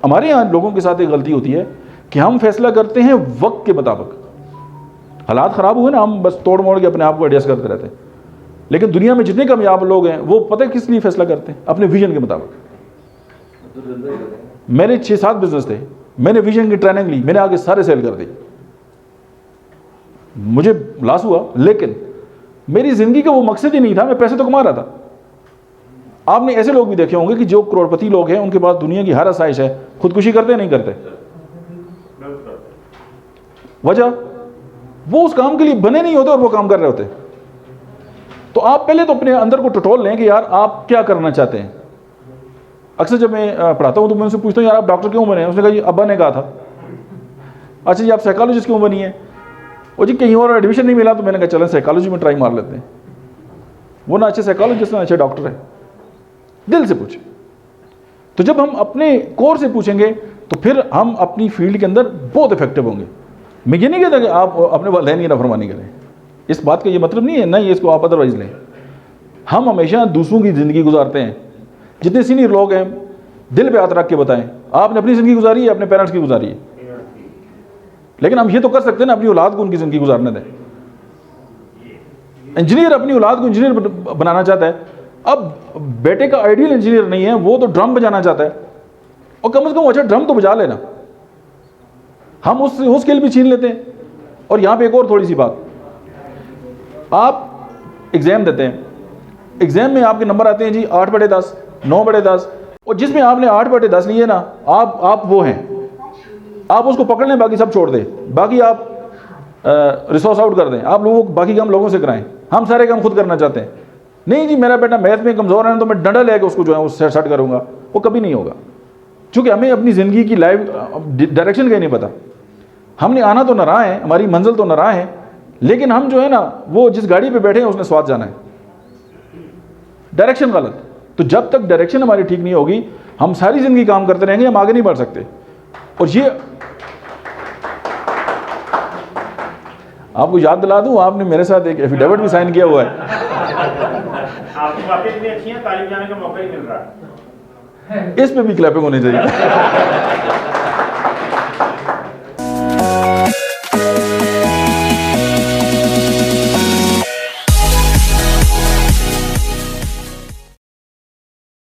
हमारे यहाँ लोगों के साथ एक गलती होती है कि हम फैसला करते हैं वक्त के मुताबिक। हालात ख़राब हुए ना, हम बस तोड़ मोड़ के अपने आप को एडजस्ट करते रहते हैं। लेकिन दुनिया में जितने कामयाब लोग हैं वो पता है किस लिए फैसला करते हैं? अपने विजन के मुताबिक। मेरे 6-7 बिजनेस थे, मैंने विजन की ट्रेनिंग ली, मैंने आगे सारे सेल कर दी, मुझे लॉस हुआ, लेकिन मेरी ज़िंदगी का वो मकसद ही नहीं था, मैं पैसे तो कमा रहा था। आपने ऐसे लोग भी देखे होंगे कि जो करोड़पति लोग हैं उनके पास दुनिया की हर आसाइश है, खुदकुशी करते नहीं करते? वजह वो उस काम के लिए बने नहीं होते और वो काम कर रहे होते। तो आप पहले तो अपने अंदर को टटोल लें कि यार आप क्या करना चाहते हैं। अक्सर जब मैं पढ़ाता हूँ तो मैं उनसे पूछता हूँ यार आप डॉक्टर क्यों बने? उसने कहा जी अब्बा ने कहा था। अच्छा जी आप साइकोलॉजिस्ट क्यों बनी है? वो जी कहीं और एडमिशन नहीं मिला तो मैंने कहा चलें साइकोलॉजी में ट्राई मार लेते हैं। वो ना अच्छे साइकोलॉजिस्ट ना अच्छे डॉक्टर है। दिल से पूछे। तो जब हम अपने कोर से पूछेंगे तो फिर हम अपनी फील्ड के अंदर बहुत इफेक्टिव होंगे। मैं ये नहीं कहता कि आप अपने वालिदैन की नाफरमानी करें, इस बात का ये मतलब नहीं है, ना ये इसको आप अदरवाइज लें। हम हमेशा दूसरों की ज़िंदगी गुजारते हैं। जितने सीनियर लोग हैं दिल पे हाथ रख के बताएं आपने अपनी ज़िंदगी गुजारी है, अपने पेरेंट्स की गुजारी है? लेकिन हम ये तो कर सकते हैं ना, अपनी औलाद को उनकी ज़िंदगी गुजारने दें। इंजीनियर अपनी औलाद को इंजीनियर बनाना चाहता है, अब बेटे का आइडियल इंजीनियर नहीं है, वो तो ड्रम बजाना चाहता है, और कम से कम अच्छा ड्रम तो बजा लेना। हम उस स्किल भी छीन लेते हैं। और यहाँ पे एक और थोड़ी सी बात, आप एग्ज़ाम देते हैं, एग्ज़ाम में आपके नंबर आते हैं जी 8/10, 9/10, और जिसमें आपने 8/10 लिए ना, आप वो हैं, आप उसको पकड़ लें, बाकी सब छोड़ दें, बाकी आप रिसोर्स आउट कर दें, आप लोगों बाकी काम लोगों से कराएं। हम सारे काम खुद करना चाहते हैं। नहीं जी मेरा बेटा मैथ में कमज़ोर है तो मैं डंडा लेके उसको जो है वो सेट करूँगा, वो कभी नहीं होगा। क्योंकि हमें अपनी ज़िंदगी की लाइफ डायरेक्शन का ही नहीं पता। हमने आना तो नाराह है, हमारी मंजिल तो नाराह है, लेकिन हम जो है ना वो जिस गाड़ी पे बैठे हैं उसने स्वाद जाना है, डायरेक्शन गलत। तो जब तक डायरेक्शन हमारी ठीक नहीं होगी हम सारी ज़िंदगी काम करते रहेंगे, हम आगे नहीं बढ़ सकते। और ये आपको याद दिला दूं, आपने मेरे साथ एक एफिडेविट भी साइन किया हुआ है। आपकी बातें इतनी अच्छी हैं, तारीफ जाने का मौका ही मिल रहा है। इस पे भी क्लैपिंग होनी चाहिए।